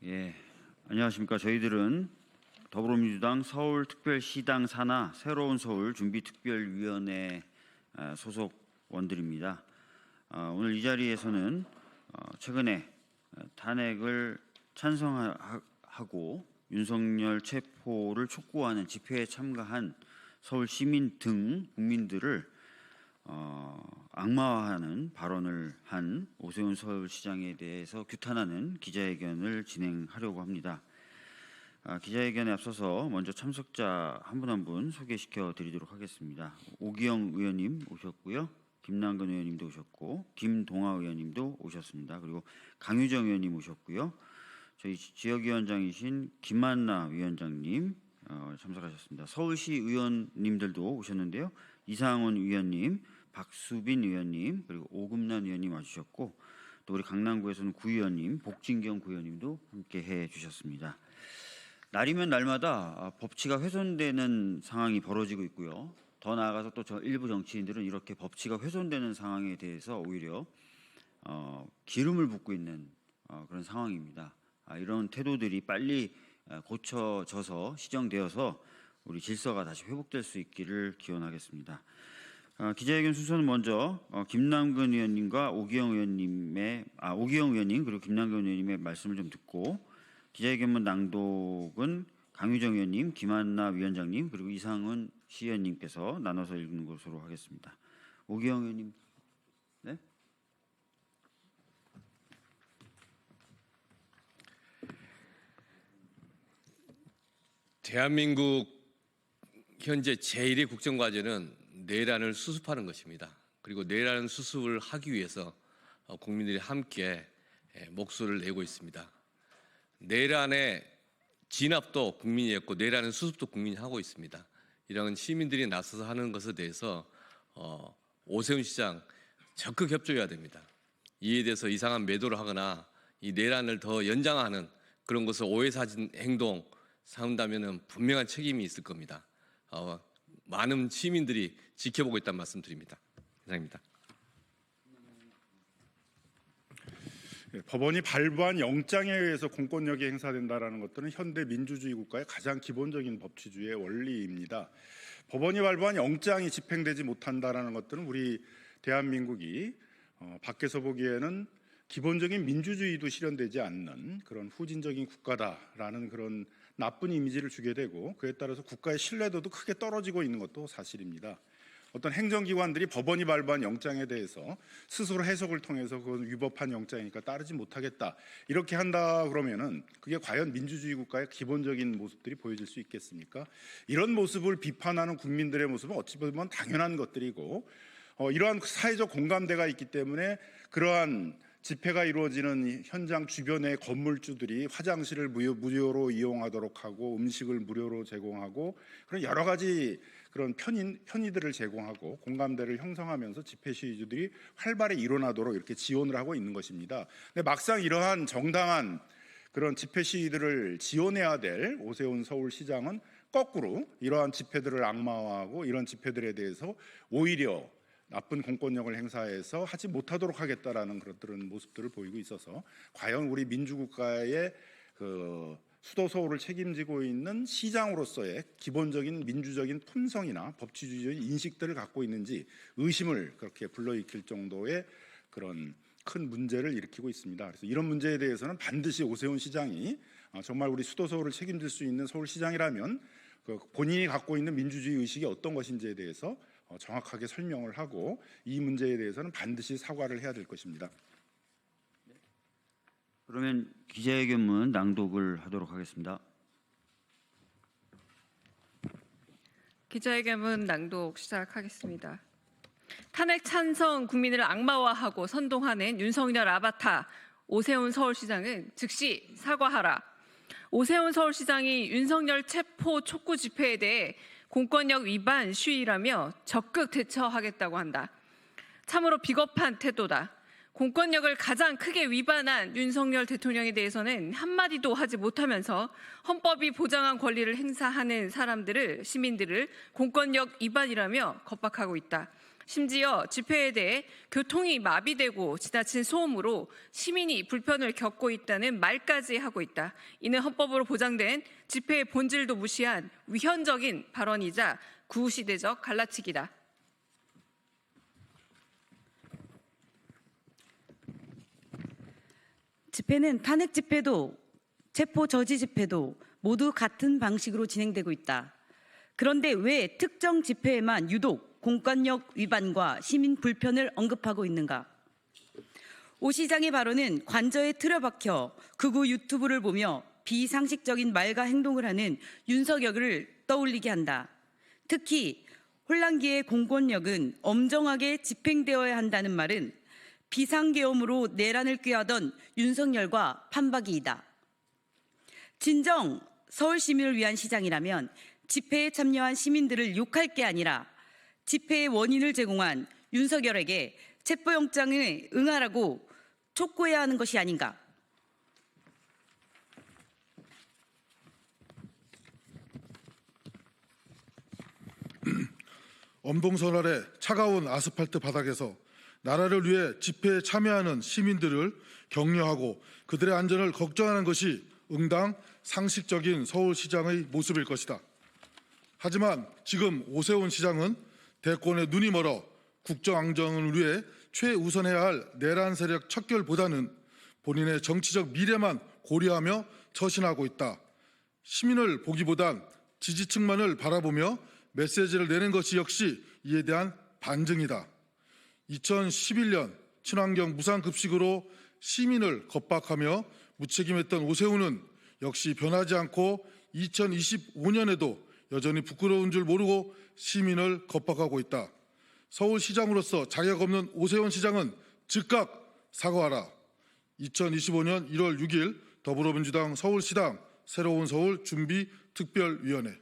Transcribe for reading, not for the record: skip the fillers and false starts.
예, 안녕하십니까. 저희들은 더불어민주당 서울특별시당 산하 새로운 서울 준비특별위원회 소속원들입니다. 오늘 이 자리에서는 최근에 탄핵을 찬성하고 윤석열 체포를 촉구하는 집회에 참가한 서울 시민 등 국민들을 악마화하는 발언을 한 오세훈 서울시장에 대해서 규탄하는 기자회견을 진행하려고 합니다. 기자회견에 앞서서 먼저 참석자 한 분 한 분 소개시켜 드리도록 하겠습니다. 오기영 의원님 오셨고요. 김남근 의원님도 오셨고 김동아 의원님도 오셨습니다. 그리고 강유정 의원님 오셨고요. 저희 지역위원장이신 김한나 위원장님 참석하셨습니다. 서울시 의원님들도 오셨는데요. 이상원 의원님, 박수빈 의원님, 그리고 오금란 의원님 와주셨고 또 우리 강남구에서는 구의원님, 복진경 구의원님도 함께해 주셨습니다. 날이면 날마다 법치가 훼손되는 상황이 벌어지고 있고요. 더 나아가서 또 일부 정치인들은 이렇게 법치가 훼손되는 상황에 대해서 오히려 기름을 붓고 있는 그런 상황입니다. 이런 태도들이 빨리 고쳐져서 시정되어서 우리 질서가 다시 회복될 수 있기를 기원하겠습니다. 기자회견 순서는 먼저 김남근 의원님과 오기영 의원님 그리고 김남근 의원님의 말씀을 좀 듣고 기자회견문 낭독은 강유정 의원님, 김한나 위원장님 그리고 이상은 시의원님께서 나눠서 읽는 것으로 하겠습니다. 오기영 의원님, 네? 대한민국 현재 제1의 국정과제는 내란을 수습하는 것입니다. 그리고 내란 수습을 하기 위해서 국민들이 함께 목소리를 내고 있습니다. 내란의 진압도 국민이 했고 내란의 수습도 국민이 하고 있습니다. 이런 시민들이 나서서 하는 것에 대해서 오세훈 시장 적극 협조해야 됩니다. 이에 대해서 이상한 매도를 하거나 이 내란을 더 연장하는 그런 것을 오해사진 행동 삼다면은 분명한 책임이 있을 겁니다. 많은 시민들이 지켜보고 있다는 말씀드립니다. 이상입니다. 법원이 발부한 영장에 의해서 공권력이 행사된다는 것들은 현대 민주주의 국가의 가장 기본적인 법치주의의 원리입니다. 법원이 발부한 영장이 집행되지 못한다는 것들은 우리 대한민국이 밖에서 보기에는 기본적인 민주주의도 실현되지 않는 그런 후진적인 국가다라는 그런 나쁜 이미지를 주게 되고 그에 따라서 국가의 신뢰도도 크게 떨어지고 있는 것도 사실입니다. 어떤 행정기관들이 법원이 발부한 영장에 대해서 스스로 해석을 통해서 그건 위법한 영장이니까 따르지 못하겠다 이렇게 한다 그러면은 그게 과연 민주주의 국가의 기본적인 모습들이 보여질 수 있겠습니까? 이런 모습을 비판하는 국민들의 모습은 어찌 보면 당연한 것들이고 이러한 사회적 공감대가 있기 때문에 그러한 집회가 이루어지는 현장 주변의 건물주들이 화장실을 무료로 이용하도록 하고 음식을 무료로 제공하고 그런 여러 가지 그런 편의들을 제공하고 공감대를 형성하면서 집회 시위들이 활발히 일어나도록 이렇게 지원을 하고 있는 것입니다. 근데 막상 이러한 정당한 그런 집회 시위들을 지원해야 될 오세훈 서울시장은 거꾸로 이러한 집회들을 악마화하고 이런 집회들에 대해서 오히려 나쁜 공권력을 행사해서 하지 못하도록 하겠다라는 그런 모습들을 보이고 있어서 과연 우리 민주국가의 그 수도 서울을 책임지고 있는 시장으로서의 기본적인 민주적인 품성이나 법치주의적인 인식들을 갖고 있는지 의심을 그렇게 불러일으킬 정도의 그런 큰 문제를 일으키고 있습니다. 그래서 이런 문제에 대해서는 반드시 오세훈 시장이 정말 우리 수도 서울을 책임질 수 있는 서울시장이라면 본인이 갖고 있는 민주주의 의식이 어떤 것인지에 대해서 정확하게 설명을 하고 이 문제에 대해서는 반드시 사과를 해야 될 것입니다. 그러면 기자회견문 낭독을 하도록 하겠습니다. 기자회견문 낭독 시작하겠습니다. 탄핵 찬성 국민을 악마화하고 선동하는 윤석열 아바타 오세훈 서울시장은 즉시 사과하라. 오세훈 서울시장이 윤석열 체포 촉구 집회에 대해 공권력 위반 시위라며 적극 대처하겠다고 한다. 참으로 비겁한 태도다. 공권력을 가장 크게 위반한 윤석열 대통령에 대해서는 한마디도 하지 못하면서 헌법이 보장한 권리를 행사하는 시민들을 공권력 위반이라며 겁박하고 있다. 심지어 집회에 대해 교통이 마비되고 지나친 소음으로 시민이 불편을 겪고 있다는 말까지 하고 있다. 이는 헌법으로 보장된 집회의 본질도 무시한 위헌적인 발언이자 구시대적 갈라치기다. 집회는 탄핵 집회도 체포 저지 집회도 모두 같은 방식으로 진행되고 있다. 그런데 왜 특정 집회에만 유독 공권력 위반과 시민 불편을 언급하고 있는가? 오 시장의 발언은 관저에 틀어박혀 극우 유튜브를 보며 비상식적인 말과 행동을 하는 윤석열을 떠올리게 한다. 특히 혼란기의 공권력은 엄정하게 집행되어야 한다는 말은 비상계엄으로 내란을 꾀하던 윤석열과 판박이이다. 진정 서울 시민을 위한 시장이라면 집회에 참여한 시민들을 욕할 게 아니라 집회의 원인을 제공한 윤석열에게 체포영장에 응하라고 촉구해야 하는 것이 아닌가. 엄동설 아래 차가운 아스팔트 바닥에서 나라를 위해 집회에 참여하는 시민들을 격려하고 그들의 안전을 걱정하는 것이 응당 상식적인 서울시장의 모습일 것이다. 하지만 지금 오세훈 시장은 대권에 눈이 멀어 국정안정을 위해 최우선해야 할 내란 세력 척결보다는 본인의 정치적 미래만 고려하며 처신하고 있다. 시민을 보기보단 지지층만을 바라보며 메시지를 내는 것이 역시 이에 대한 반증이다. 2011년 친환경 무상급식으로 시민을 겁박하며 무책임했던 오세훈은 역시 변하지 않고 2025년에도 여전히 부끄러운 줄 모르고 시민을 겁박하고 있다. 서울시장으로서 자격 없는 오세훈 시장은 즉각 사과하라. 2025년 1월 6일 더불어민주당 서울시당 새로운 서울 준비 특별위원회.